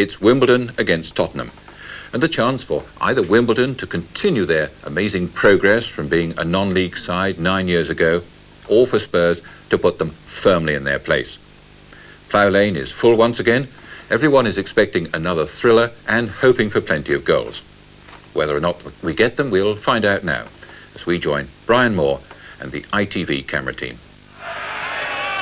it's Wimbledon against Tottenham, and the chance for either Wimbledon to continue their amazing progress from being a non-league side 9 years ago, or for Spurs to put them firmly in their place. Plough Lane is full once again. Everyone is expecting another thriller and hoping for plenty of goals. Whether or not we get them, we'll find out now, as we join Brian Moore and the ITV camera team.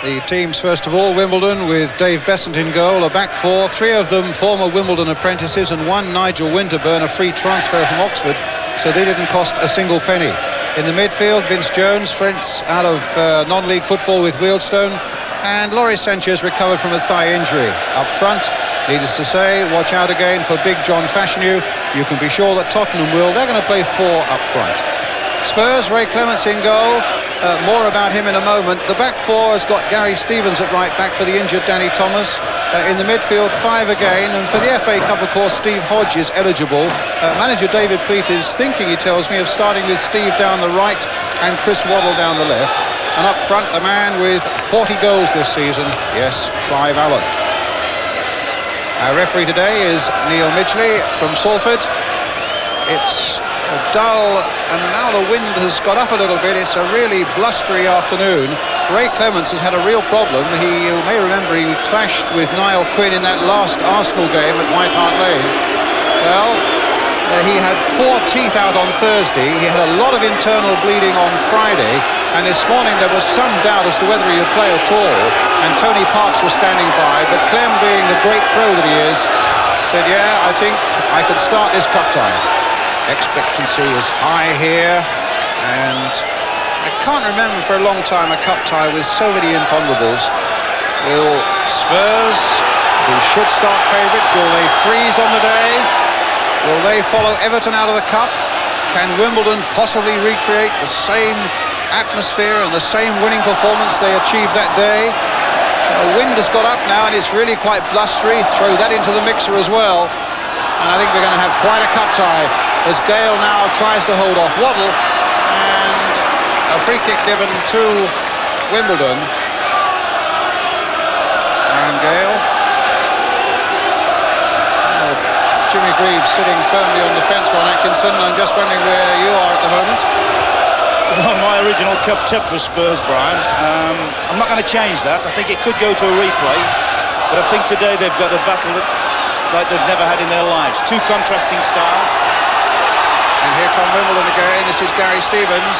The teams, first of all, Wimbledon with Dave Besant in goal, a back four, three of them former Wimbledon apprentices and one Nigel Winterburn, a free transfer from Oxford, so they didn't cost a single penny. In the midfield, Vince Jones, French out of non-league football with Wealdstone, and Laurie Sanchez recovered from a thigh injury. Up front, needless to say, watch out again for big John Fashanu. You can be sure that Tottenham will. They're going to play four up front. Spurs, Ray Clements in goal. More about him in a moment. The back four has got Gary Stevens at right back for the injured Danny Thomas. In the midfield, five again. And for the FA Cup, of course, Steve Hodge is eligible. Manager David Pleat is thinking, he tells me, of starting with Steve down the right and Chris Waddle down the left. And up front, the man with 40 goals this season, yes, Clive Allen. Our referee today is Neil Midgley from Salford. It's dull, and now the wind has got up a little bit. It's a really blustery afternoon. Ray Clements has had a real problem. You may remember he clashed with Niall Quinn in that last Arsenal game at White Hart Lane. Well, he had 4 teeth out on Thursday. He had a lot of internal bleeding on Friday, and this morning there was some doubt as to whether he would play at all, and Tony Parks was standing by, but Clem, being the great pro that he is, said, yeah, I think I could start this cup tie. Expectancy is high here, and I can't remember for a long time a cup tie with so many imponderables. Will Spurs, who should start favourites, will they freeze on the day? Will they follow Everton out of the cup? Can Wimbledon possibly recreate the same atmosphere and the same winning performance they achieved that day? The wind has got up now and it's really quite blustery. Throw that into the mixer as well, and I think we're going to have quite a cup tie, as Gale now tries to hold off Waddle, and a free kick given to Wimbledon. And Gale. Oh, Jimmy Greaves sitting firmly on the fence, Ron Atkinson. I'm just wondering where you are at the moment. Well, my original cup tip was Spurs, Brian. I'm not going to change that. I think it could go to a replay, but I think today they've got a battle like they've never had in their lives. Two contrasting styles. And here come Wimbledon again. This is Gary Stevens.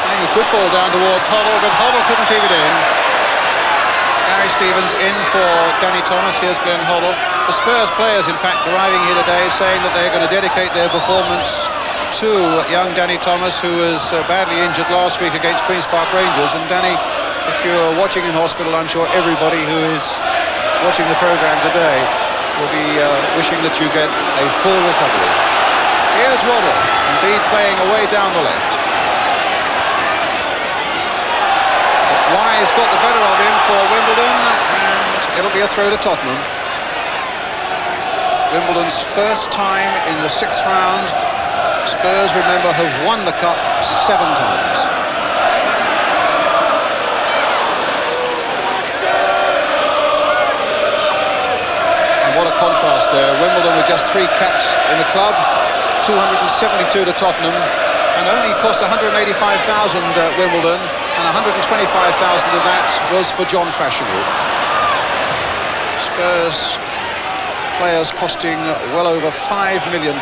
Playing a good ball down towards Hoddle, but Hoddle couldn't keep it in. Gary Stevens in for Danny Thomas. Here's Glenn Hoddle. The Spurs players, in fact, arriving here today saying that they're going to dedicate their performance to young Danny Thomas, who was badly injured last week against Queen's Park Rangers. And Danny, if you're watching in hospital, I'm sure everybody who is watching the programme today will be wishing that you get a full recovery. Here's Waddle, indeed playing away down the left. But Wise got the better of him for Wimbledon, and it'll be a throw to Tottenham. Wimbledon's first time in the 6th round. Spurs, remember, have won the cup 7 times. What a contrast there. Wimbledon with just 3 caps in the club, 272 to Tottenham, and only cost 185,000 Wimbledon, and 125,000 of that was for John Fashanu. Spurs players costing well over £5 million.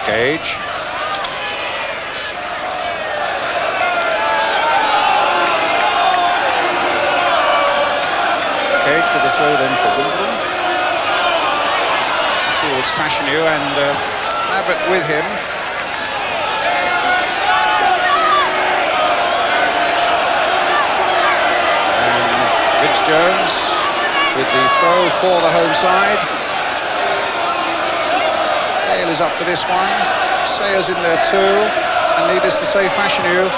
Gage. With the throw then for Wimbledon towards Fashanu, and Abbott with him. And Vince Jones with the throw for the home side. Hale is up for this one. Sayers in there too, and needless to say Fashanu,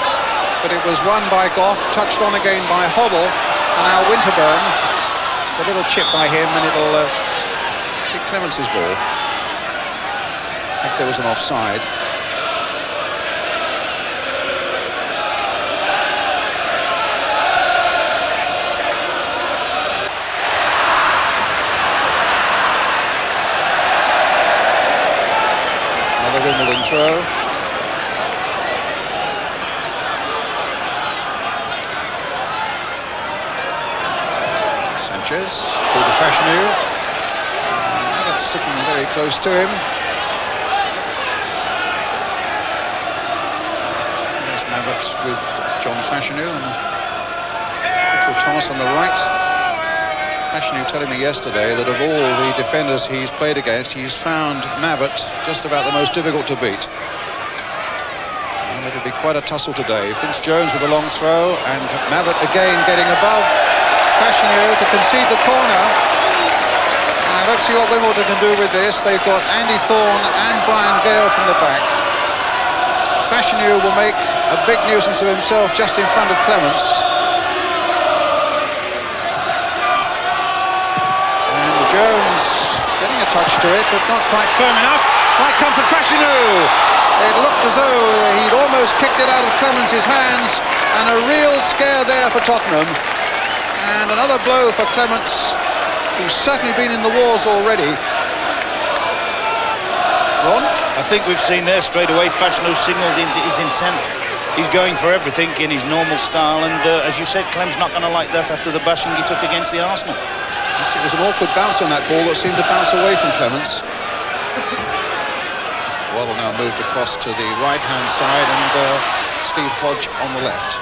but it was won by Goff, touched on again by Hoddle, and now Winterburn. A little chip by him, and it'll be Clements' ball. I think there was an offside. Sanchez through to Fashanu. That's sticking very close to him. There's Mabbutt with John Fashanu and Mitchell Thomas on the right. Fashanu telling me yesterday that of all the defenders he's played against, he's found Mabbutt just about the most difficult to beat. And it'll be quite a tussle today. Vince Jones with a long throw, and Mabbutt again getting above Fashanu to concede the corner. Now let's see what Wimbledon can do with this. They've got Andy Thorne and Brian Gale from the back. Fashanu will make a big nuisance of himself just in front of Clements. Jones getting a touch to it, but not quite firm enough. Might come for Fashanu. It looked as though he'd almost kicked it out of Clements' hands, and a real scare there for Tottenham. And another blow for Clements, who's certainly been in the wars already. Ron? I think we've seen there straight away Fashanu signalled his intent. He's going for everything in his normal style, and as you said, Clem's not going to like that after the bashing he took against the Arsenal. It was an awkward bounce on that ball that seemed to bounce away from Clements. Waddle now moved across to the right-hand side, and Steve Hodge on the left.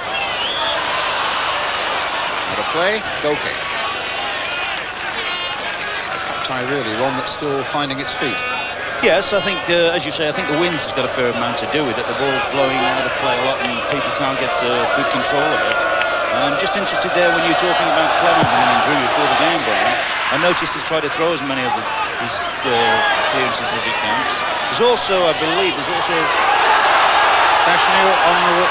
What a play, goal kick. A cup tie really, one that's still finding its feet. Yes, I think, as you say, I think the wind's has got a fair amount to do with it. The ball's blowing out of play a lot, and people can't get good control of it. I'm just interested there when you're talking about Clement and an injury before the game, Brian. I noticed he's tried to throw as many of his clearances as he can. There's also, I believe, Fashanu on the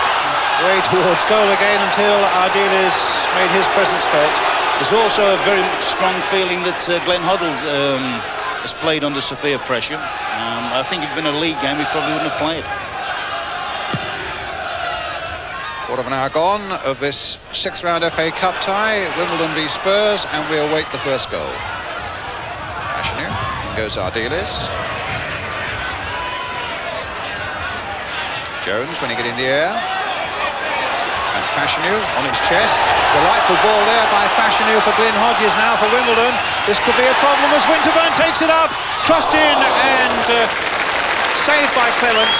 way towards goal again until Ardiles made his presence felt. There's also a very strong feeling that Glenn Hoddle has played under severe pressure. I think if it'd been a league game, he probably wouldn't have played. Quarter of an hour gone of this sixth round FA Cup tie, Wimbledon v Spurs, and we await the first goal. Fashanu, in goes Ardiles. Jones when he get in the air. And Fashanu on his chest. Delightful ball there by Fashanu for Glyn Hodges now for Wimbledon. This could be a problem as Winterburn takes it up. Crossed in and saved by Clements.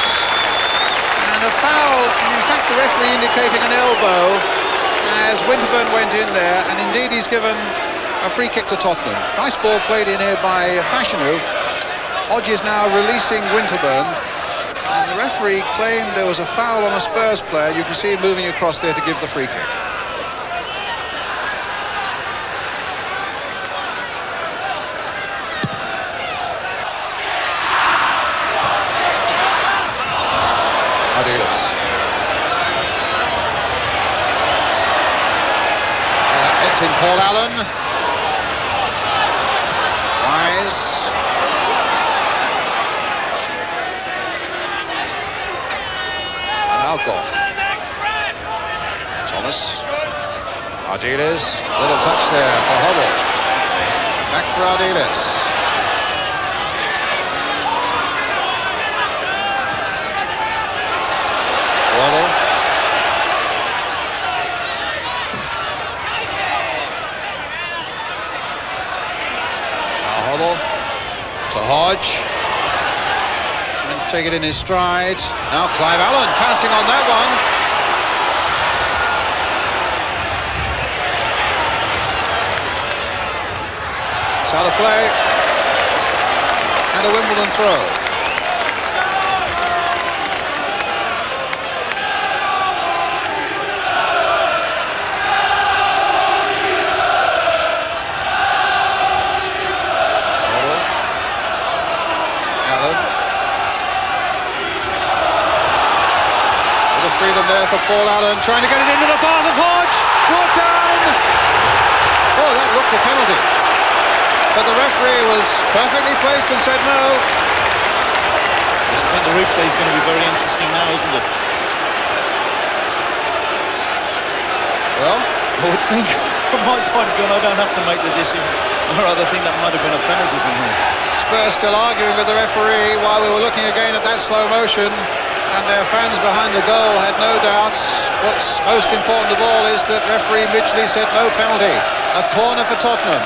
And a foul, in fact the referee indicating an elbow as Winterburn went in there, and indeed he's given a free kick to Tottenham. Nice ball played in here by Fashanu. Hodges now releasing Winterburn, and the referee claimed there was a foul on a Spurs player. You can see him moving across there to give the free kick. It's in Paul Allen. Wise. Now Goff. Thomas. Ardiles. Little touch there for Hoddle. Back for Ardiles. Waddle. To Hodge. Trying to take it in his stride. Now Clive Allen passing on that one. It's out of play. And a Wimbledon throw. Freedom there for Paul Allen, trying to get it into the path of Hodge, brought down. Oh, that looked a penalty. But the referee was perfectly placed and said no. I think the replay is going to be very interesting now, isn't it? Well, I would think, from my point of view, I don't have to make the decision. Or rather, I think that might have been a penalty from him. Spurs still arguing with the referee while we were looking again at that slow motion. and their fans behind the goal had no doubts. What's most important of all is that referee Midgley said no penalty. A corner for Tottenham.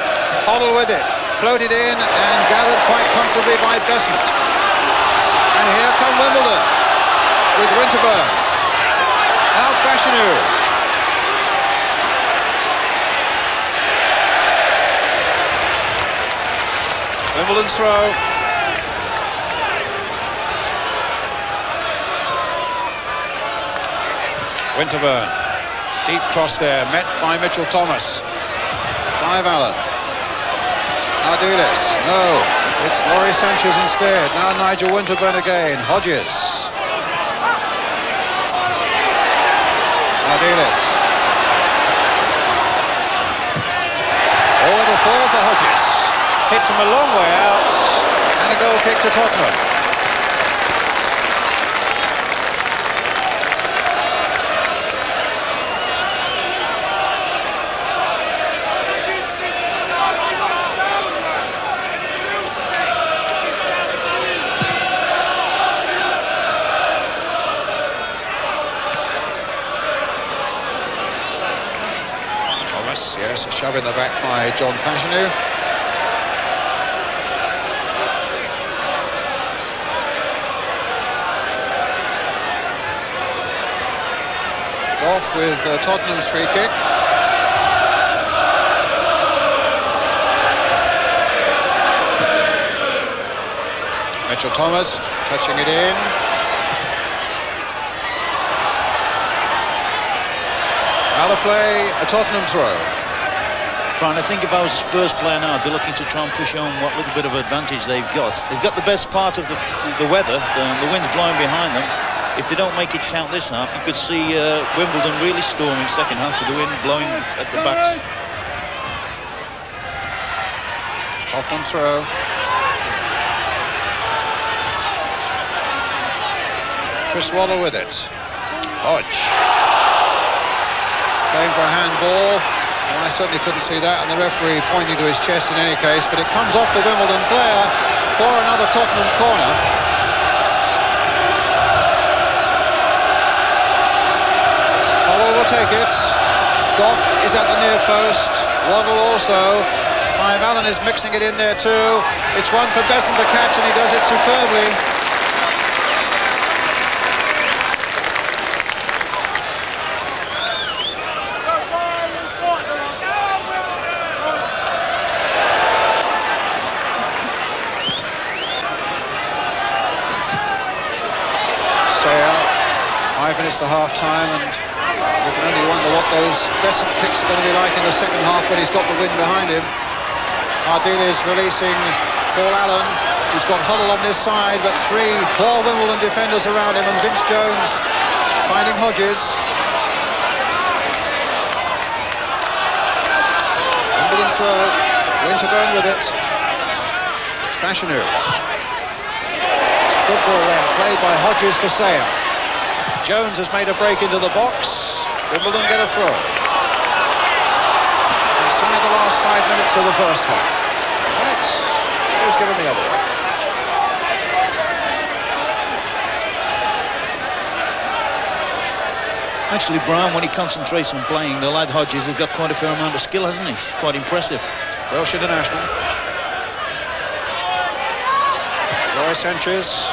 Hoddle with it, floated in and gathered quite comfortably by Besant. And here come Wimbledon with Winterburn. Now Fashanu. Wimbledon's throw. Winterburn. Deep cross there, met by Mitchell Thomas. Clive Allen. Ardiles. No, it's Laurie Sanchez instead. Now Nigel Winterburn again. Hodges. Ardiles. Oh, it'll fall for Hodges. Hit from a long way out, and a goal kick to Tottenham. Thomas, yes, a shove in the back by John Fashanu. Off with Tottenham's free kick. Mitchell Thomas touching it in. Out of play, a Tottenham throw. Brian, I think if I was a Spurs player now, I'd be looking to try and push on what little bit of advantage they've got. They've got the best part of the weather. The wind's blowing behind them. If they don't make it count this half, you could see Wimbledon really storming second half with the wind blowing at the backs. Tottenham throw. Chris Waddle with it. Hodge. Playing for a handball. Well, I certainly couldn't see that, and the referee pointing to his chest in any case, but it comes off the Wimbledon player for another Tottenham corner. Take it. Goff is at the near post. Waddle also. Clive Allen is mixing it in there too. It's one for Besant to catch, and he does it superbly. Sayer, 5 minutes to half time, and you can only wonder what those Besant kicks are going to be like in the second half when he's got the wind behind him. Ardiles releasing Paul Allen. He's got Huddle on this side, but 4 Wimbledon defenders around him, and Vince Jones finding Hodges. Wimbledon throw. Winterburn with it. Fashanu. Good ball there, played by Hodges for Sayer. Jones has made a break into the box. Wimbledon get a throw. Inside the last 5 minutes of the first half. Right, who's given the other way? Actually, Brian, when he concentrates on playing, the lad Hodges has got quite a fair amount of skill, hasn't he? Quite impressive. Welsh international. Laurie Sanchez.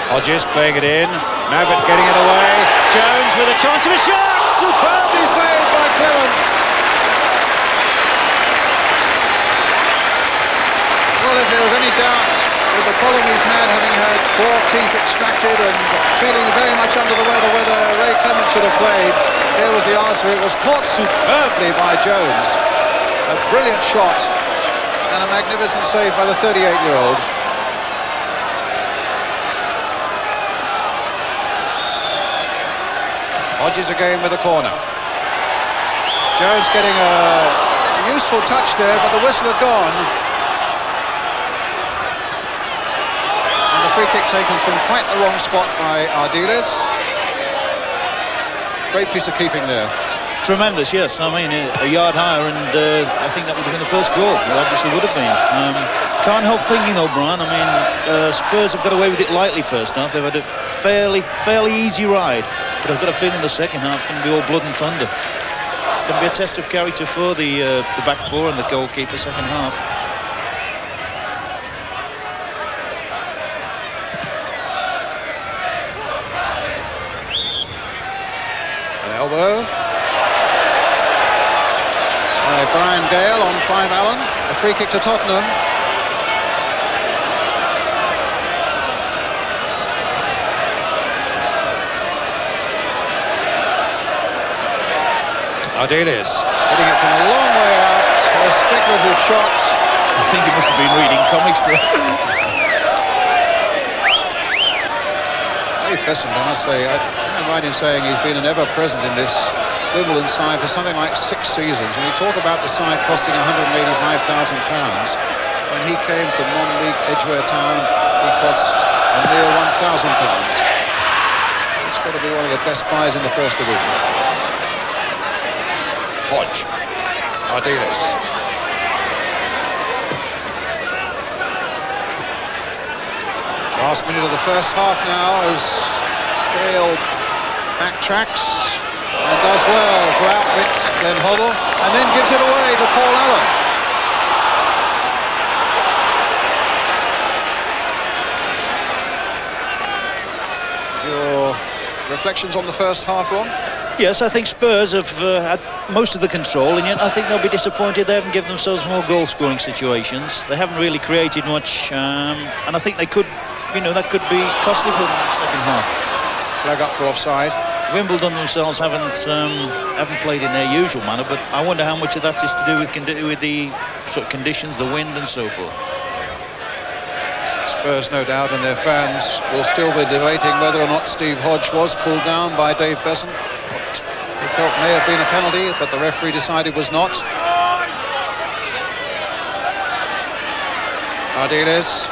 Hodges playing it in. Mabbott getting it away. Jones with a chance of a shot. Superbly saved by Clements. Well, if there was any doubt with the problem he's had, having had 4 teeth extracted and feeling very much under the weather, whether Ray Clements should have played, there was the answer. It was caught superbly by Jones. A brilliant shot and a magnificent save by the 38-year-old. Hodges again with a corner. Jones getting a useful touch there, but the whistle had gone. free kick taken from quite the wrong spot by Ardiles. Great piece of keeping there. Tremendous, yes. I mean, a yard higher, and I think that would have been the first goal. It obviously would have been. Can't help thinking, though, Brian. I mean, Spurs have got away with it lightly first half. They've had a fairly easy ride, but I've got a feeling the second half's going to be all blood and thunder. It's going to be a test of character for the back four and the goalkeeper second half. An elbow. Brian Gale on Clive Allen. A free kick to Tottenham. Ardiles hitting it from a long way out. A speculative shot. I think he must have been reading comics there. Dave Besant, I must say, I'm right in saying he's been an ever-present in this Wimbledon side for something like 6 seasons. When you talk about the side costing £185,000, when he came from non-league Edgware Town, he cost a mere £1,000. It's got to be one of the best buys in the first division. Hodge, Ardiles. Last minute of the first half now as Gale backtracks. And does well to outwit Glenn Hoddle, and then gives it away to Paul Allen. Your reflections on the first half, Ron? Yes, I think Spurs have had most of the control, and yet I think they'll be disappointed they haven't given themselves more goal-scoring situations. They haven't really created much, and I think they could, that could be costly for them in the second half. Flag up for offside. Wimbledon themselves haven't played in their usual manner, but I wonder how much of that is to do with the sort of conditions, the wind and so forth. Spurs, no doubt, and their fans will still be debating whether or not Steve Hodge was pulled down by Dave Besant. What he felt may have been a penalty, but the referee decided was not. Ardiles,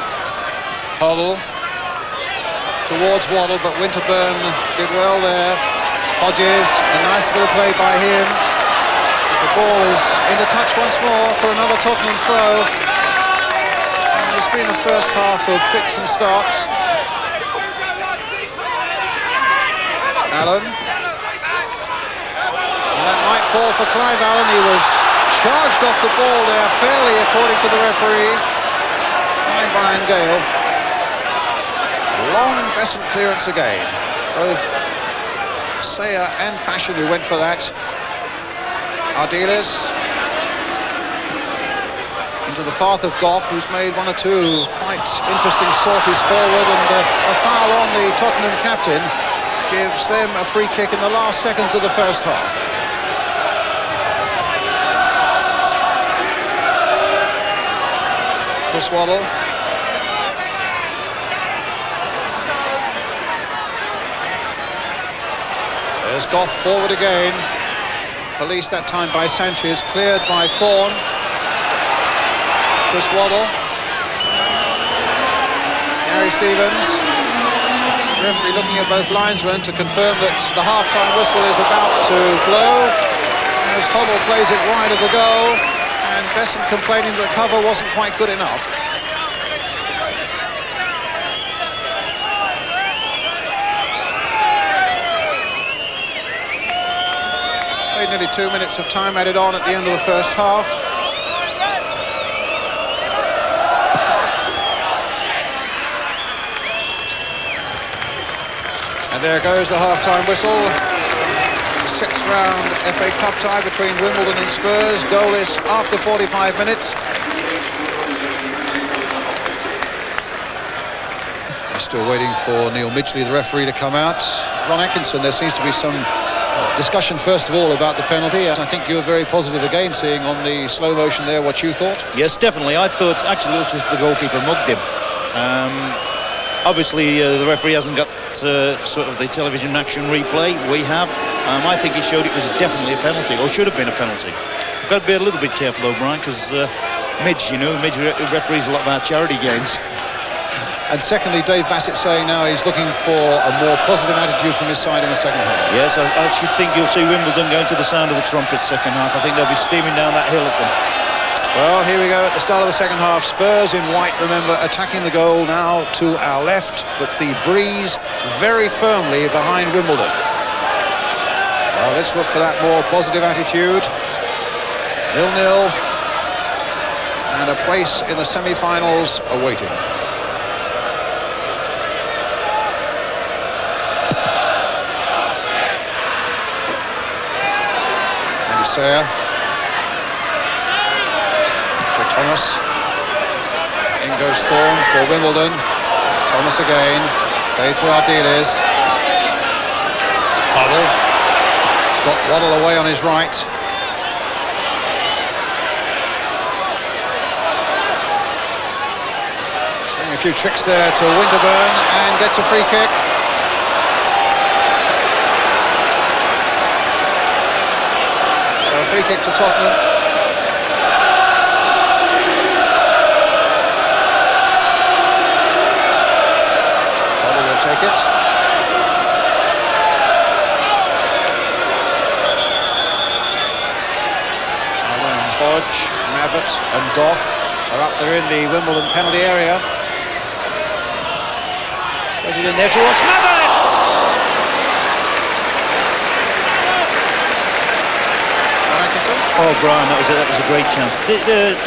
Hoddle towards Waddle, but Winterburn did well there. Hodges, a nice little play by him. The ball is into touch once more for another Tottenham throw. And it's been a first half of fits and starts. Allen. And that might fall for Clive Allen. He was charged off the ball there fairly, according to the referee. By Brian Gale. Long Besant clearance again. Both Sayer and Fashion who went for that. Ardiles into the path of Goff, who's made one or two quite interesting sorties forward, and a foul on the Tottenham captain gives them a free kick in the last seconds of the first half. Chris Waddle. There's Goff forward again. Policed that time by Sanchez, cleared by Thorne. Chris Waddle. Gary Stevens. Referee looking at both linesmen to confirm that the half-time whistle is about to blow. As Hoddle plays it wide of the goal, and Besant complaining that the cover wasn't quite good enough. Nearly 2 minutes of time added on at the end of the first half. And there goes the half-time whistle. The 6th round FA Cup tie between Wimbledon and Spurs, goalless after 45 minutes. We're still waiting for Neil Midgley, the referee, to come out. Ron Atkinson, there seems to be some discussion first of all about the penalty. I think you were very positive again, seeing on the slow motion there what you thought. Yes, definitely. I thought actually looked as if the goalkeeper mugged him. Obviously the referee hasn't got sort of the television action replay. We have. I think he showed it was definitely a penalty, or should have been a penalty. We've got to be a little bit careful though, Brian, because Midge referees a lot of our charity games. And secondly, Dave Bassett saying now he's looking for a more positive attitude from his side in the second half. Yes, I should think you'll see Wimbledon going to the sound of the trumpet second half. I think they'll be steaming down that hill at them. Well, here we go at the start of the second half. Spurs in white, remember, attacking the goal now to our left, but the breeze very firmly behind Wimbledon. Well, let's look for that more positive attitude. 0-0. And a place in the semi-finals awaiting. Sayer. Thomas. In goes Thorne for Wimbledon. Thomas again. Played for Ardiles. Waddle. He's got Waddle away on his right. Showing a few tricks there to Winterburn and gets a free kick. So a free kick to Tottenham. Take it. Allen, Hodge, Mabbott and Goff are up there in the Wimbledon penalty area. Put it in there towards Mabbott! Oh, Brian, that was a great chance.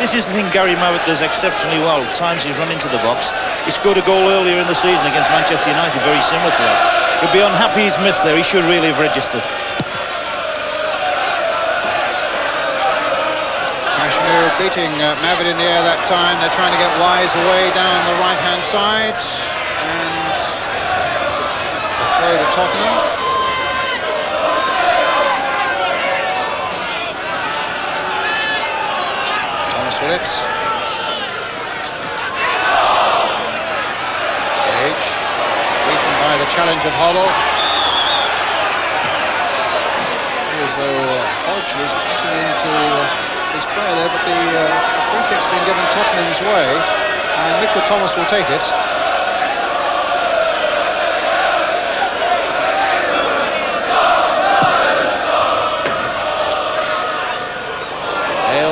This is the thing Gary Mabbott does exceptionally well. At times he's run into the box. He scored a goal earlier in the season against Manchester United, very similar to that. He'll be unhappy he's missed there. He should really have registered. Fashanu beating Mabbott in the air that time. They're trying to get Wise away down the right-hand side. And the throw to Tottenham. With it. Gage, beaten by the challenge of Hoddle. As though Hodge was backing into his player there, but the free kick's been given Tottenham's way, and Mitchell Thomas will take it.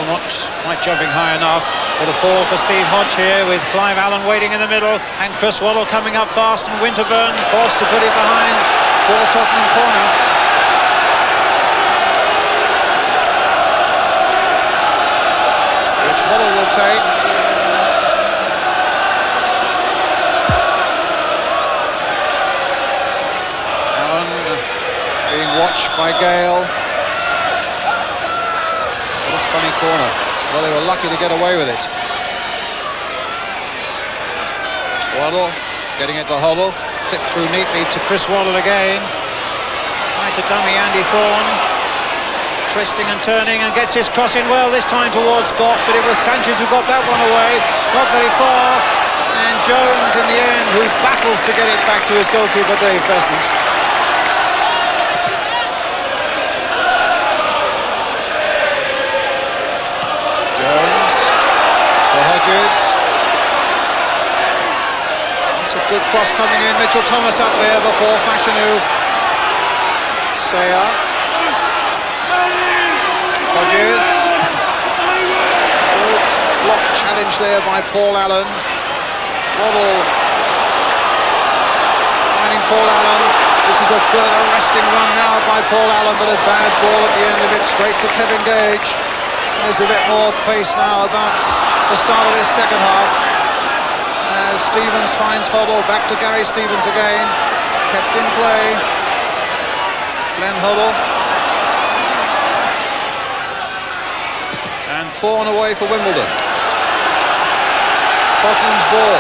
Not quite jumping high enough. Little fall for Steve Hodge here with Clive Allen waiting in the middle and Chris Waddle coming up fast and Winterburn forced to put it behind for the Tottenham corner. Which Waddle will take. Allen being watched by Gale. Funny corner. Well, they were lucky to get away with it. Waddle getting it to Hoddle. Clipped through neatly to Chris Waddle again. Trying to dummy Andy Thorne. Twisting and turning and gets his cross in well this time towards Goff, but it was Sanchez who got that one away. Not very far. And Jones in the end, who battles to get it back to his goalkeeper Dave Besant. That's a good cross coming in. Mitchell Thomas up there before Fashanu. Sayer. Hodges. Good block challenge there by Paul Allen. Waddle finding Paul Allen. This is a good arresting run now by Paul Allen, but a bad ball at the end of it, straight to Kevin Gage. There's a bit more pace now about the start of this second half. As Stevens finds Hoddle, back to Gary Stevens again. Kept in play. Glenn Hoddle. And Thorne away for Wimbledon. Tottenham's ball.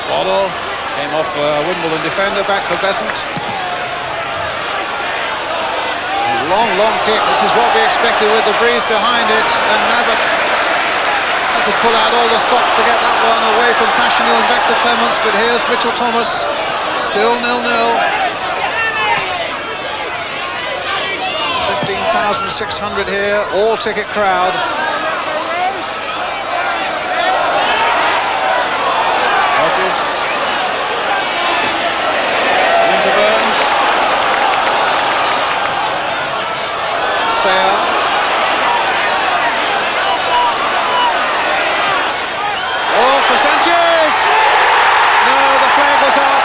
Waddle came off Wimbledon defender, back for Besant. It's a long kick. This is what we expected with the breeze behind it. And Mabbott, a to pull out all the stops to get that one away from Fashanu and back to Clements, but here's Mitchell Thomas, still 0-0. 15,600 here, all ticket crowd. Hodges, Winterburn, Sayer, oh, for Sanchez! No, the flag was up.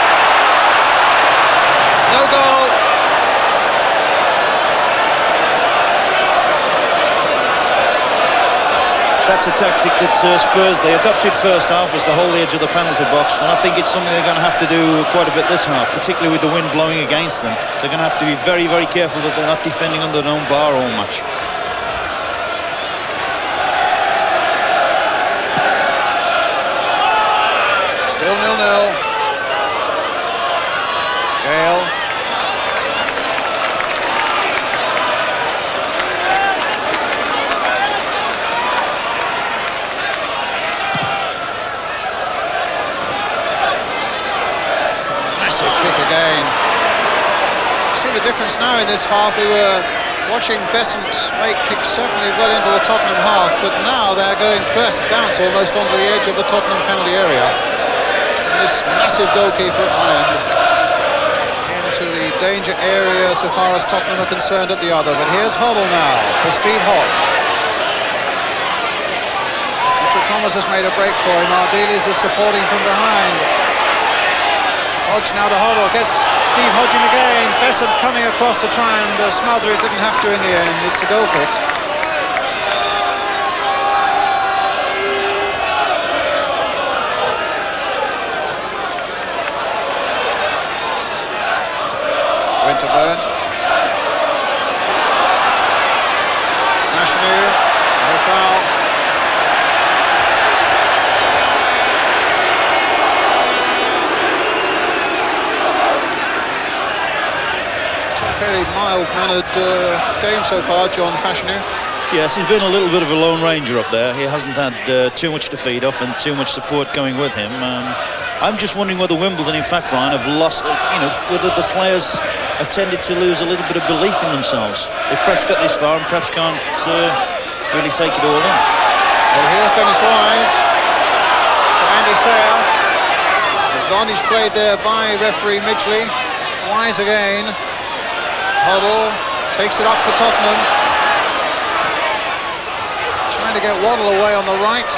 No goal. That's a tactic that Spurs, they adopted first half, was to hold the edge of the penalty box, and I think it's something they're going to have to do quite a bit this half, particularly with the wind blowing against them. They're going to have to be very, very careful that they're not defending under their own bar all match. Still 0-0. Gale. Massive kick again. See the difference now in this half. We were watching Besant make kicks certainly well into the Tottenham half, but now they're going first bounce almost onto the edge of the Tottenham penalty area. This massive goalkeeper on him into the danger area so far as Tottenham are concerned at the other. But here's Hoddle now for Steve Hodge. Mitchell Thomas has made a break for him. Ardiles is supporting from behind. Hodge now to Hoddle, gets Steve Hodge in again. Besant coming across to try and smother it, didn't have to in the end. It's a goal kick. Winterburn. Fashanu, no foul. It's a fairly mild-mannered game so far, John Fashanu. Yes, he's been a little bit of a lone ranger up there. He hasn't had too much to feed off and too much support going with him. I'm just wondering whether Wimbledon, in fact, Brian, have lost, whether the players have tended to lose a little bit of belief in themselves. They've perhaps got this far and perhaps can't really take it all in. Well, here's Dennis Wise for Andy Sayer. Advantage played there by referee Midgley. Wise again. Hoddle takes it up for Tottenham. Trying to get Waddle away on the right.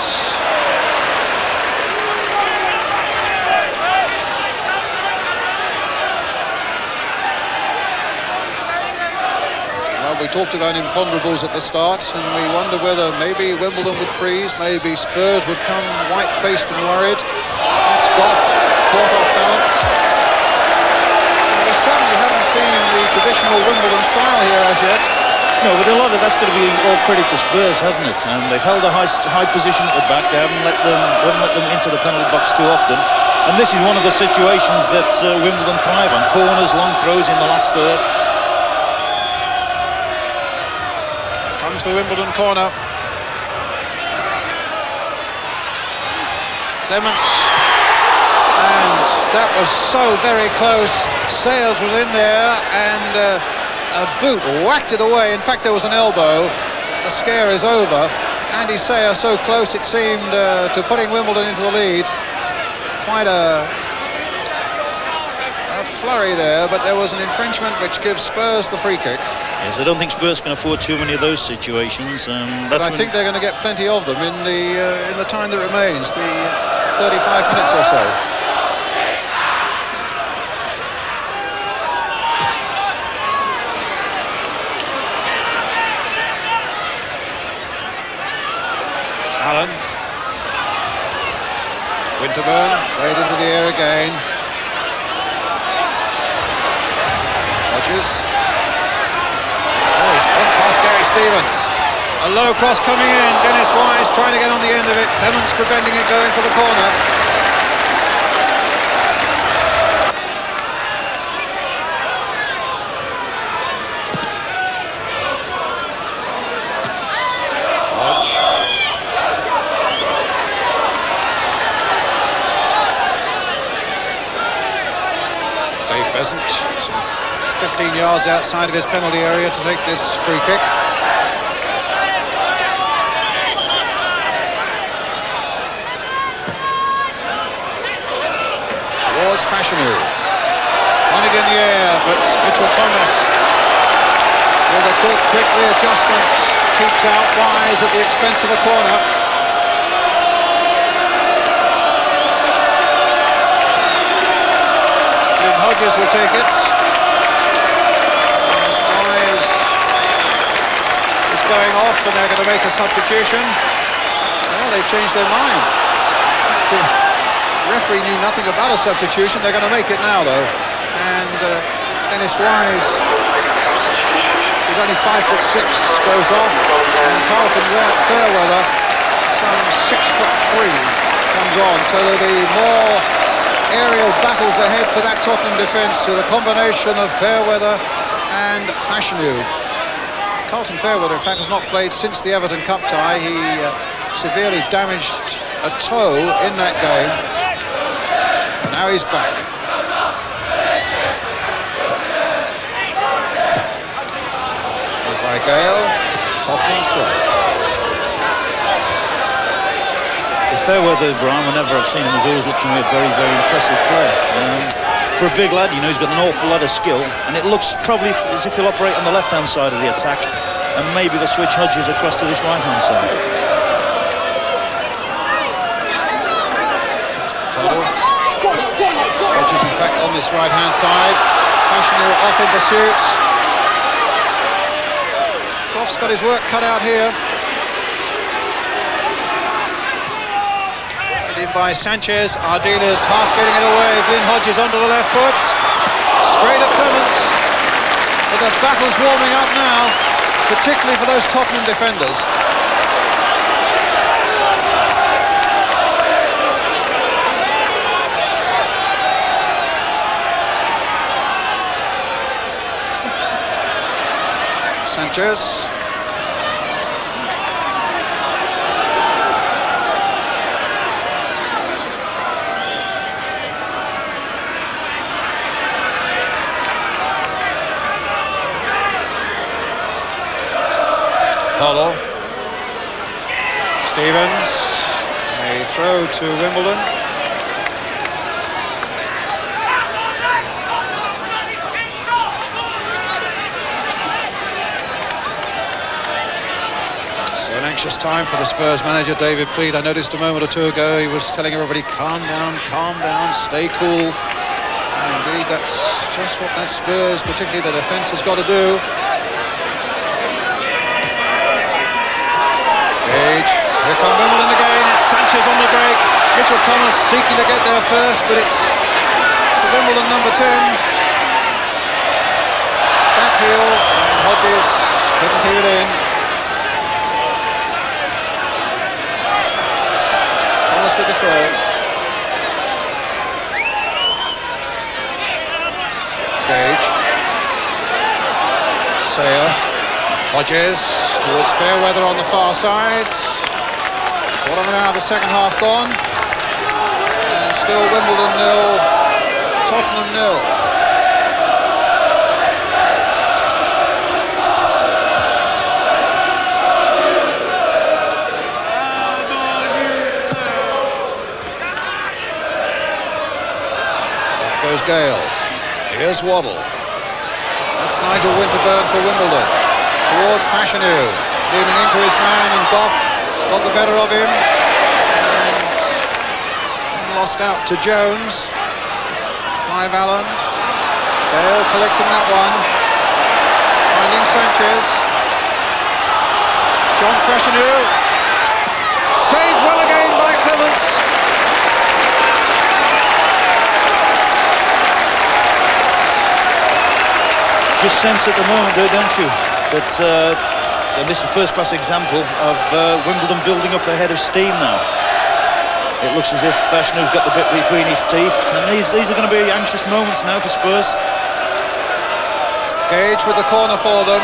We talked about imponderables at the start, and we wonder whether maybe Wimbledon would freeze, maybe Spurs would come white-faced and worried. That's Goff, caught off balance. And we certainly haven't seen the traditional Wimbledon style here as yet. No, but a lot of that's going to be all credit to Spurs, hasn't it? And they've held a high position at the back. They haven't let them into the penalty box too often. And this is one of the situations that Wimbledon thrive on: corners, long throws in the last third. Comes the Wimbledon corner. Clements, and that was so very close. Sales was in there, and a boot whacked it away. In fact, there was an elbow. The scare is over. Andy Sayer so close, it seemed, to putting Wimbledon into the lead. Quite a flurry there, but there was an infringement which gives Spurs the free kick. Yes, I don't think Spurs can afford too many of those situations. But I think they're going to get plenty of them in the time that remains, the 35 minutes or so. Allen. Winterburn, laid into the air again. Hodges. Oh, he's gone past Gary Stevens. A low cross coming in. Dennis Wise trying to get on the end of it. Clements preventing it going for the corner. Hodge. Besant, some 15 yards outside of his penalty area to take this free kick. Towards Fashanu. Won it in the air, but Mitchell Thomas, with a good, quick readjustment, keeps out wise at the expense of a corner. Glyn Hodges will take it. As Wise is going off, and they're going to make a substitution. Well, they've changed their mind. The referee knew nothing about a substitution. They're going to make it now, though. And Dennis Wise, who's only 5'6", goes off, and Carlton Fairweather, some 6'3", comes on. So there'll be more aerial battles ahead for that Tottenham defence, with a combination of Fairweather and Fashanu. Carlton Fairweather, in fact, has not played since the Everton Cup tie. He severely damaged a toe in that game. Now he's back. By Gale, Tottenham throw. Fairweather, Brian, whenever I've seen him, has always looked to me a very, very impressive player. For a big lad, you know, he's got an awful lot of skill, and it looks probably as if he'll operate on the left-hand side of the attack, and maybe they'll switch Hodges across to this right-hand side. Hodges, in fact, on this right-hand side. Fashanu off in pursuit. Goff's got his work cut out here. Put in by Sanchez. Ardiles half getting it away. Glyn Hodges onto the left foot. Straight at Clements. But the battle's warming up now, particularly for those Tottenham defenders. Sanchez. Hollow. Stevens. A throw to Wimbledon. An anxious time for the Spurs manager, David Pleat. I noticed a moment or two ago he was telling everybody, calm down, stay cool. And indeed, that's just what that Spurs, particularly the defence, has got to do. Gage, here come Wimbledon again. It's Sanchez on the break. Mitchell Thomas seeking to get there first, but it's the Wimbledon number 10. Back heel, and Hodges couldn't keep it in. With the throw. Gage. Sayer. Hodges towards Fairweather on the far side. What of an hour, the second half gone. And still Wimbledon 0, Tottenham 0. Gale. Here's Waddle. That's Nigel Winterburn for Wimbledon. Towards Fashanu. Leaning into his man, and Goff got the better of him. And lost out to Jones. Clive Allen. Gale collecting that one. Finding Sanchez. John Fashanu. Saved well again by Clements. Just sense at the moment, though, don't you, that this is a first-class example of Wimbledon building up a head of steam now. It looks as if Fashanu's got the bit between his teeth, and these are going to be anxious moments now for Spurs. Gage with the corner for them.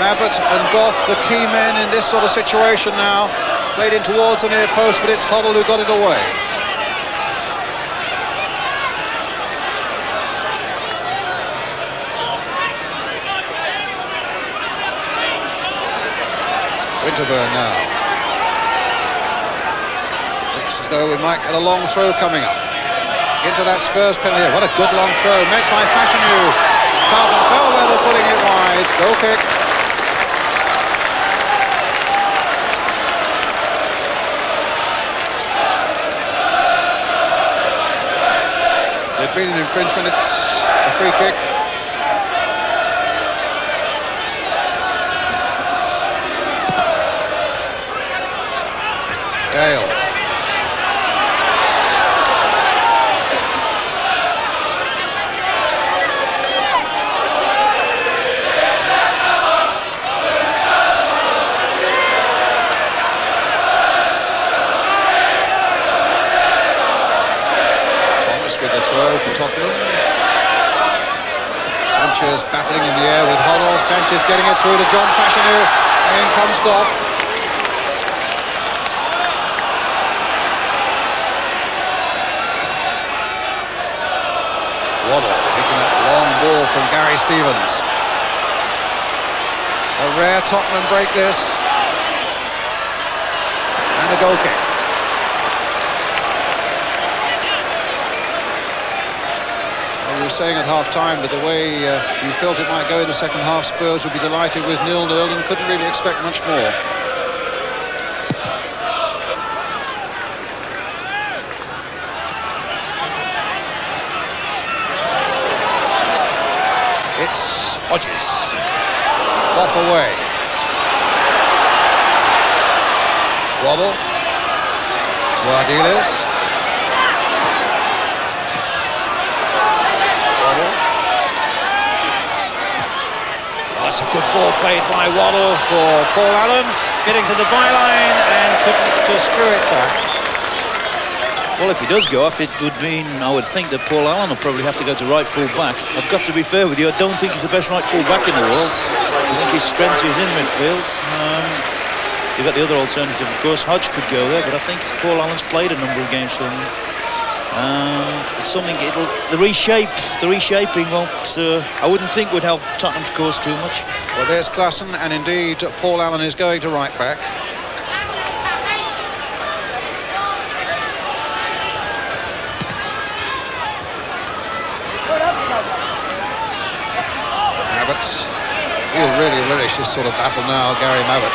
Mabbott and Goff, the key men in this sort of situation now. Played in towards the near post, but it's Hoddle who got it away. Winterburn now. Looks as though we might get a long throw coming up. Into that Spurs penalty. What a good long throw, met by Fashanu. Carlton Fairweather putting it wide. Goal kick. There'd been an infringement, it's a free kick. Gale. With a throw for Tottenham. Sanchez battling in the air with Hoddle. Sanchez getting it through to John Fashanu. In comes Goff. Waddle taking that long ball from Gary Stevens. A rare Tottenham break this. And a goal kick. We were saying at half-time that the way you felt it might go in the second half, Spurs would be delighted with 0-0 and couldn't really expect much more. It's Hodges. Off away. Waddle. To Ardiles. That's a good ball played by Waddle for Paul Allen, getting to the byline and couldn't screw it back. Well, if he does go off, it would mean, I would think, that Paul Allen will probably have to go to right full back. I've got to be fair with you, I don't think he's the best right full back in the world. I think his strength is in midfield. You've got the other alternative, of course, Hodge could go there, but I think Paul Allen's played a number of games for them. And it's something, the reshaping won't, I wouldn't think would help Tottenham's cause too much. Well, there's Klassen, and indeed Paul Allen is going to right back. Mabbott, he'll really relish this sort of battle now, Gary Mabbott.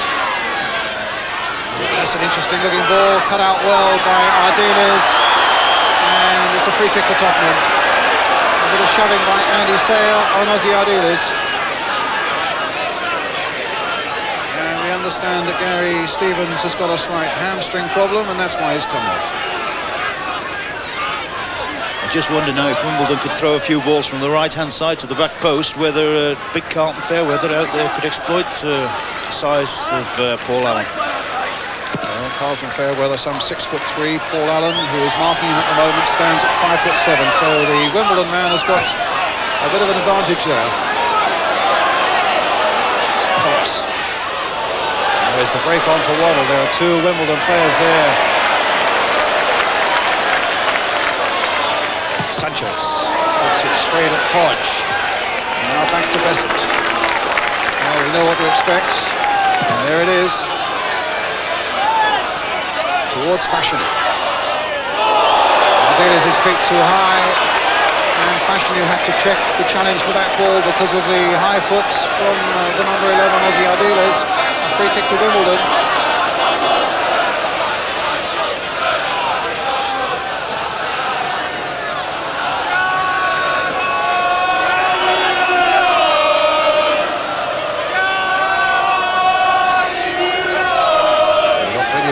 That's an interesting looking ball, cut out well by Ardiles. And it's a free kick to Tottenham. A bit of shoving by Andy Sayer on Ozzy Ardiles. And we understand that Gary Stevens has got a slight hamstring problem, and that's why he's come off. I just wonder now if Wimbledon could throw a few balls from the right-hand side to the back post, whether big Carlton Fairweather out there could exploit the size of Paul Allen. Carlton Fairweather, some 6'3". Paul Allen, who is marking him at the moment, stands at 5'7". So the Wimbledon man has got a bit of an advantage there. Thomas. There's the break on for Waddle. There are two Wimbledon players there. Sanchez puts it straight at Hodge. Now back to Besant. Now we know what to expect. And there it is. Towards Fashanu. Ardiles his feet too high, and Fashanu had to check the challenge for that ball because of the high foot from the number 11 Ozzy Ardiles. A free kick to Wimbledon.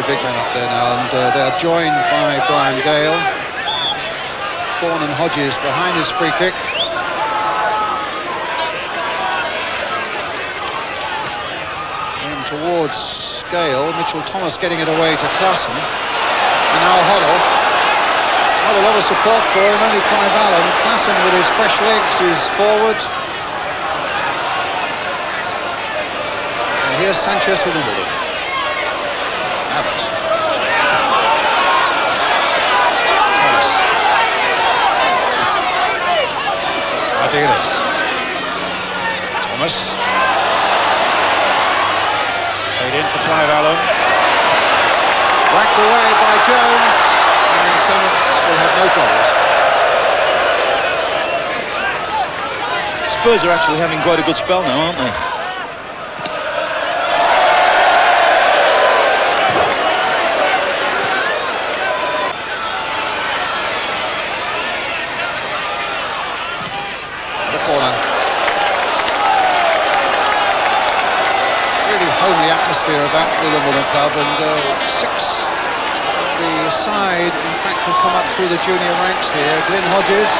Big men up there now, and they're joined by Brian Gale. Thorne and Hodges behind his free kick. And towards Gale, Mitchell Thomas getting it away to Klassen. And now Hoddle. Not a lot of support for him, only Clive Allen. Klassen with his fresh legs is forward. And here's Sanchez for Wimbledon. Abbott. Thomas. Ardiles. Thomas. Played in for Clive Allen. Whacked away by Jones, and Clements will have no troubles. Spurs are actually having quite a good spell now, aren't they? The corner. Really homely atmosphere about the Wimbledon club, and six of the side, in fact, have come up through the junior ranks here. Glyn Hodges,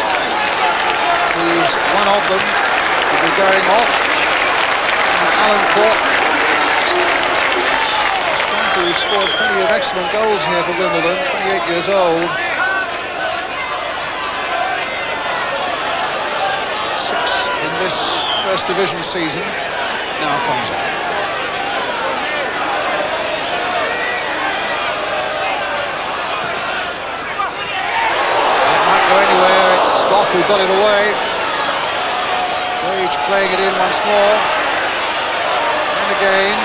who's one of them, will be going off. And Alan Cork, a striker who scored plenty of excellent goals here for Wimbledon, 28 years old. Six in this first division season, now comes up. It might go anywhere. It's Goff who got it away. Page playing it in once more. And again.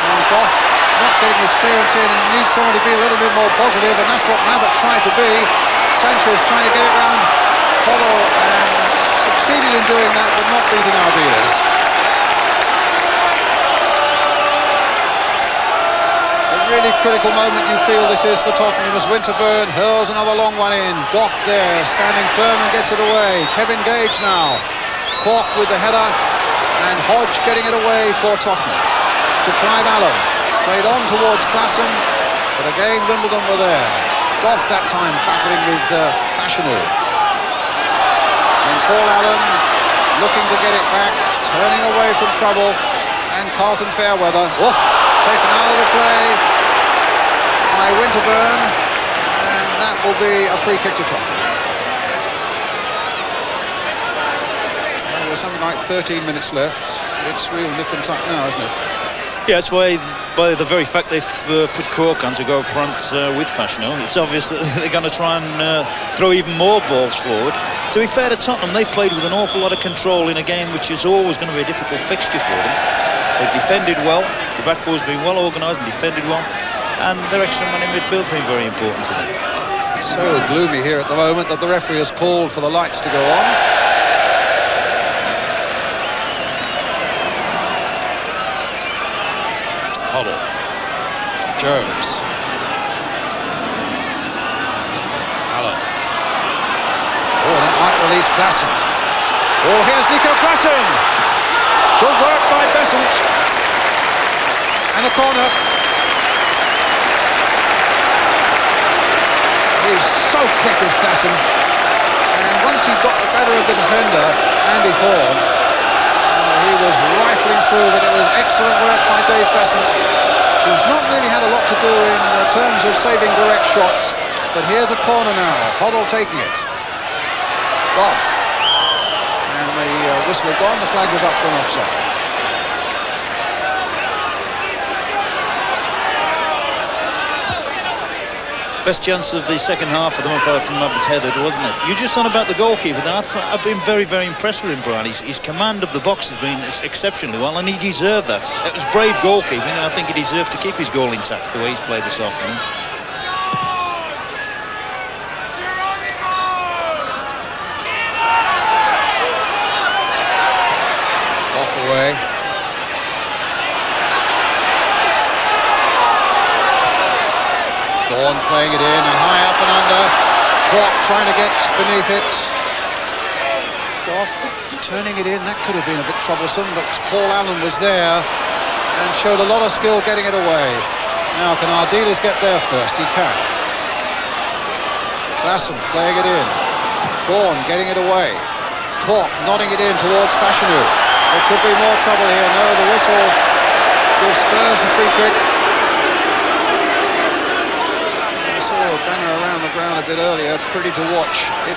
And Goff not getting his clearance in, and needs someone to be a little bit more positive, and that's what Mabbutt tried to be. Sanchez trying to get it round Hoddle, and succeeded in doing that, but not beating Ardiles. A really critical moment you feel this is for Tottenham as Winterburn hurls another long one in. Goff there, standing firm and gets it away. Kevin Gage now. Cork with the header, and Hodge getting it away for Tottenham. To Clive Allen. Played on towards Klassen, but again Wimbledon were there. Goff that time battling with Fashanu. And Paul Allen looking to get it back, turning away from trouble, and Carlton Fairweather taken out of the play by Winterburn, and that will be a free kick to Tottenham. Well, there's something like 13 minutes left. It's real nip and tuck now, isn't it? Yeah, it's by the very fact they've put Cork on to go up front with Fashanu. It's obvious that they're going to try and throw even more balls forward. To be fair to Tottenham, they've played with an awful lot of control in a game which is always going to be a difficult fixture for them. They've defended well, the back four's been well organised and defended well, and their extra man in midfield's been very important to them. It's so gloomy here at the moment that the referee has called for the lights to go on. Hoddle. Jones. Allen. Oh, that might release Klassen. Oh, here's Nico Klassen. Good work by Besant. And a corner. He's so quick as Klassen. And once he got the better of the defender, Andy Thorne, he was rifling through, but it was excellent work by Dave Besant, who's not really had a lot to do in terms of saving direct shots. But here's a corner now. Hoddle taking it. Goff. And the whistle had gone, the flag was up for an offside. Best chance of the second half for them apart from Mabbutt's header, wasn't it? You're just on about the goalkeeper. I've been very, very impressed with him, Brian. His command of the box has been exceptionally well, and he deserved that. It was brave goalkeeping, and I think he deserved to keep his goal intact the way he's played this afternoon. Off away. Thorne playing it in, a high up and under. Cork trying to get beneath it. Goff turning it in, that could have been a bit troublesome, but Paul Allen was there and showed a lot of skill getting it away. Now, can Ardiles get there first? He can. Klassen playing it in. Thorne getting it away. Cork nodding it in towards Fashanu. There could be more trouble here. No, the whistle gives Spurs the free kick. I saw a banner around the ground a bit earlier, pretty to watch. It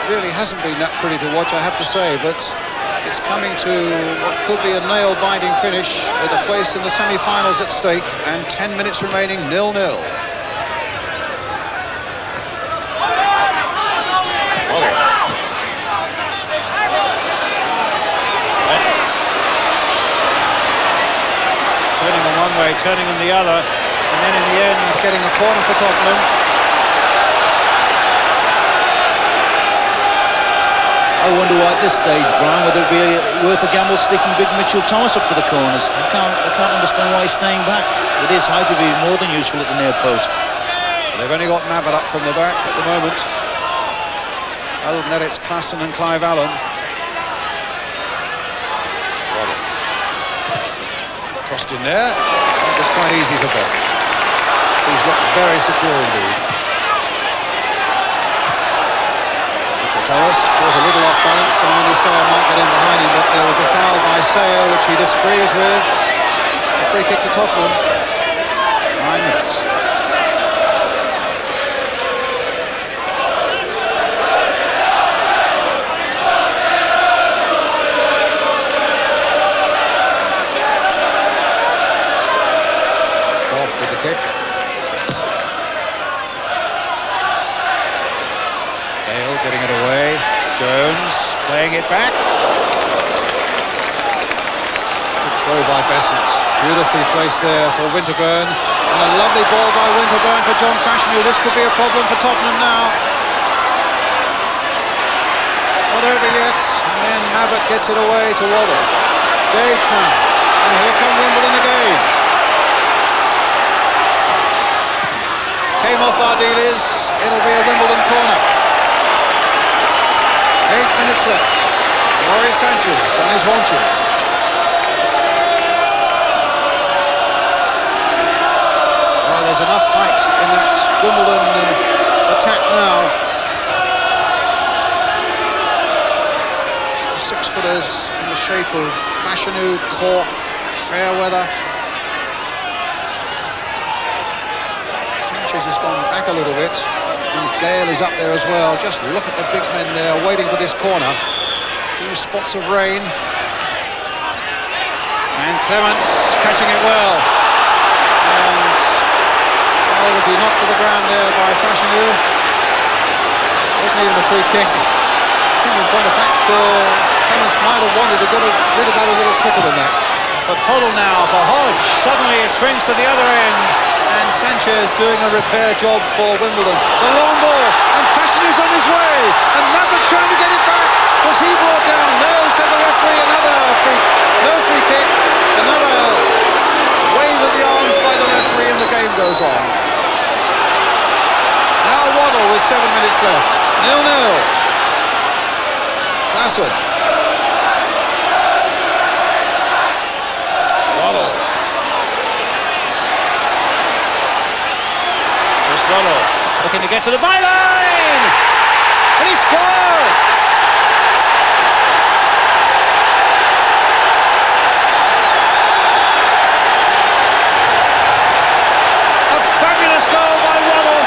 really hasn't been that pretty to watch, I have to say, but it's coming to what could be a nail-biting finish with a place in the semi-finals at stake and 10 minutes remaining, 0-0. Turning turning in the other, and then in the end getting a corner for Tottenham. I wonder why at this stage, Brian, whether it be worth a gamble sticking Big Mitchell Thomas up for the corners. I can't understand why he's staying back. With his height, he'd be more than useful at the near post. They've only got Mabbutt up from the back at the moment. Other than that, it's Klassen and Clive Allen. Crossed in there. That was quite easy for Besant. He's looked very secure indeed. Thomas caught a little off balance, and Andy Sayer might get in behind him, but there was a foul by Sayer which he disagrees with. A free kick to Tottenham. 9 minutes. Off with the kick. Getting it away. Jones playing it back. Good throw by Besant. Beautifully placed there for Winterburn. And a lovely ball by Winterburn for John Fashanu. This could be a problem for Tottenham now. It's not over yet. And then Mabbutt gets it away to Waddle. Gage now. And here come Wimbledon again. Came off Ardiles. It'll be a Wimbledon corner. 8 minutes left. Rory Sanchez on his haunches. Well, there's enough height in that Wimbledon attack now. 6-footers in the shape of Fashanu, Cork, Fairweather. Sanchez has gone back a little bit. And Gale is up there as well. Just look at the big men there waiting for this corner. 2 spots of rain. And Clements catching it well. And oh, was he knocked to the ground there by Fashanu? Wasn't even a free kick. I think in point of fact Clements might have wanted to get rid of that a little quicker than that. But Hoddle now for Hodge. Suddenly it swings to the other end. And Sanchez doing a repair job for Wimbledon. The long ball, and Fashanu's on his way, and Mabbutt trying to get it back. Was he brought down? No, said the referee. No free kick. Another wave of the arms by the referee, and the game goes on. Now Waddle with 7 minutes left. 0-0. Klassen. Waddle. Looking to get to the byline, and he scored! A fabulous goal by Waddle.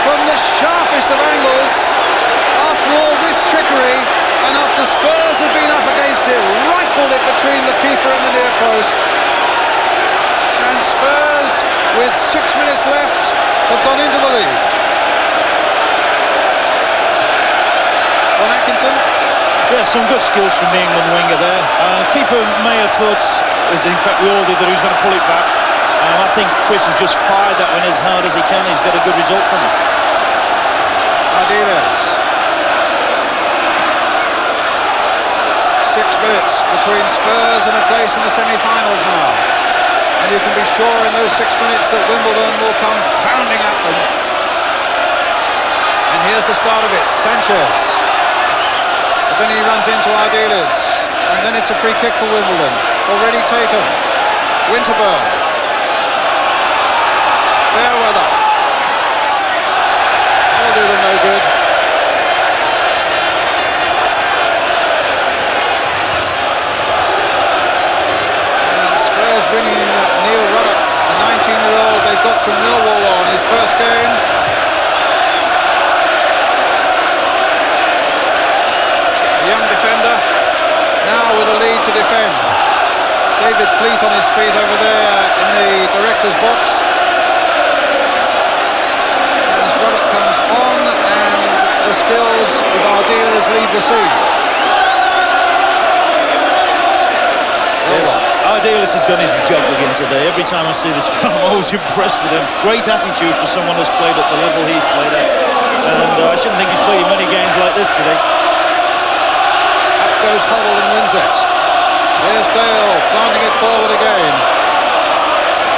From the sharpest of angles, after all this trickery, and after Spurs had been up against it, rifled it between the keeper and the near post. And Spurs, with 6 minutes left, have gone into the lead. On Atkinson. Yeah, some good skills from the England winger there. Keeper may have thought, as in fact we all did, that he was going to pull it back. I think Chris has just fired that one as hard as he can. He's got a good result from it. Ardiles. 6 minutes between Spurs and a place in the semi-finals now. And you can be sure in those 6 minutes that Wimbledon will come pounding at them. And here's the start of it. Sanchez. But then he runs into Ardiles. And then it's a free kick for Wimbledon. Already taken. Winterburn. Fairweather. That'll do them no good. Spurs bringing Neil Ruddock, the 19-year-old they've got from Millwall on his first game. A young defender, now with a lead to defend. David Pleat on his feet over there in the director's box. As Ruddock comes on, and the skills of our dealers leave the scene. Ardiles has done his job again today. Every time I see this film, I'm always impressed with him. Great attitude for someone who's played at the level he's played at. And I shouldn't think he's played in many games like this today. Up goes Hoddle and wins it. There's Gale planting it forward again.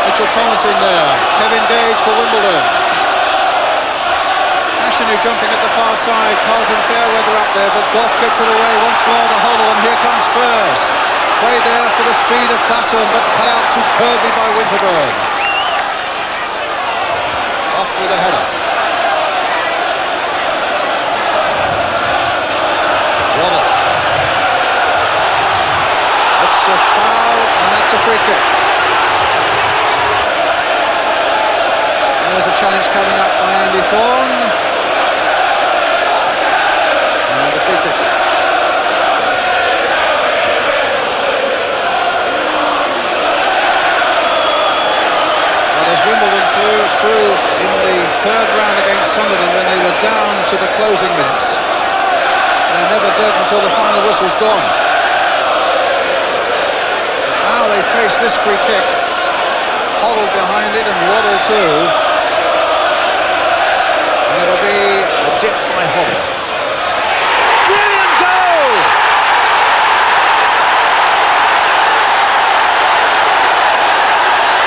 Mitchell Thomas in there. Kevin Gage for Wimbledon. Ashenu jumping at the far side. Carlton Fairweather up there, but Goff gets it away once more to Hoddle, and here comes Spurs. Played there for the speed of Klassen, but cut out superbly by Winterburn. Off with a header. Waddle. That's a foul, and that's a free kick. There's a challenge coming up by Andy Thorne. And a free kick. Well, as Wimbledon proved in the third round against Sunderland when they were down to the closing minutes, they're never dead until the final whistle's gone. Now they face this free kick. Hoddle behind it and Waddle too. And it'll be a dip by Hoddle. Brilliant goal!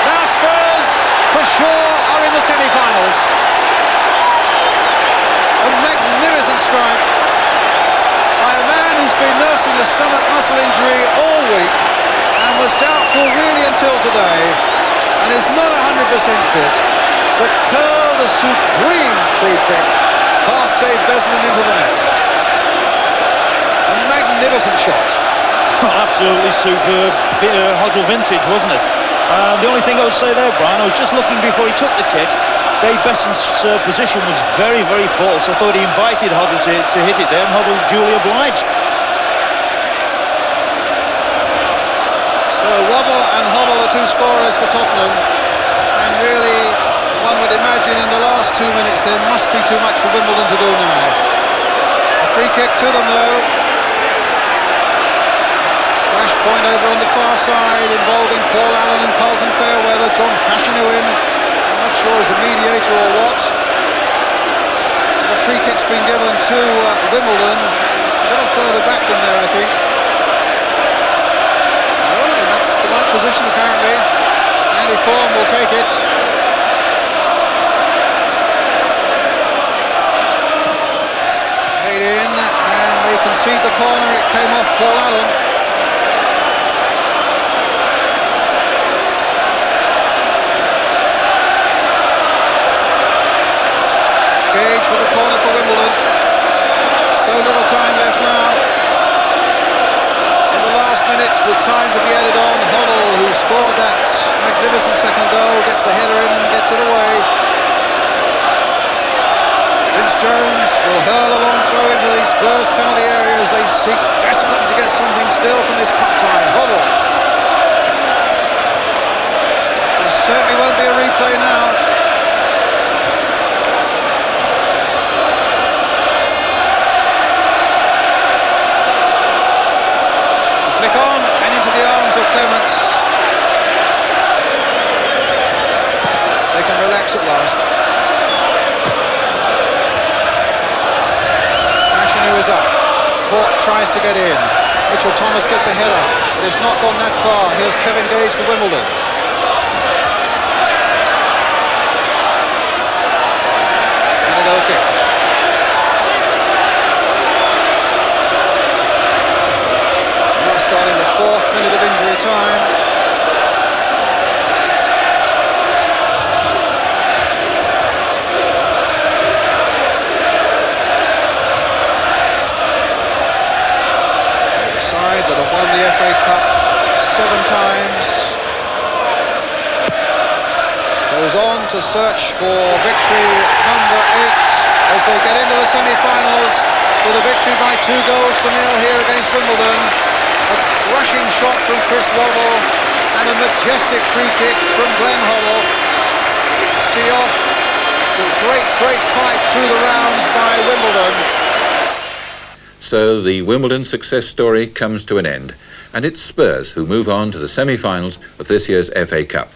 Now Spurs, for sure, are in the semi-finals. A magnificent strike by a man who's been nursing a stomach muscle injury all week and was doubtful really until today, and is not 100% fit, but curled a supreme free kick past Dave Besman into the net. A magnificent shot. Well, absolutely superb. Hoddle vintage, wasn't it? The only thing I would say there, Brian, I was just looking before he took the kick. Dave Besant's position was very, very false. I thought he invited Hoddle to hit it there, and Hoddle duly obliged. So Waddle and Hoddle are two scorers for Tottenham, and really one would imagine in the last 2 minutes there must be too much for Wimbledon to do now. A free kick to them though. Flash point over on the far side involving Paul Allen and Carlton Fairweather. John Fashanu in, I'm not sure as a mediator or what. And a free kick's been given to Wimbledon, a little further back than there I think. The right position apparently. Andy Thorne will take it. Made in, and they concede the corner. It came off Paul Allen. Gage with the corner for Wimbledon. So little time left now. Minute with time to be added on. Hoddle, who scored that magnificent second goal, gets the header in and gets it away. Vince Jones will hurl a long throw into the Spurs penalty area as they seek desperately to get something still from this cup tie. Hoddle. There certainly won't be a replay now. Flick on and into the arms of Clements. They can relax at last. Fashanu is up. Cork tries to get in. Mitchell Thomas gets a header, but it's not gone that far. Here's Kevin Gage for Wimbledon. And a goal kick. Starting the 4th minute of injury time. The side that have won the FA Cup 7 times goes on to search for victory number 8 as they get into the semi-finals with a victory by 2 goals to 0 here against Wimbledon. A rushing shot from Chris Waddle and a majestic free kick from Glenn Hoddle. See off the great fight through the rounds by Wimbledon. So the Wimbledon success story comes to an end. and it's Spurs who move on to the semi-finals of this year's FA Cup.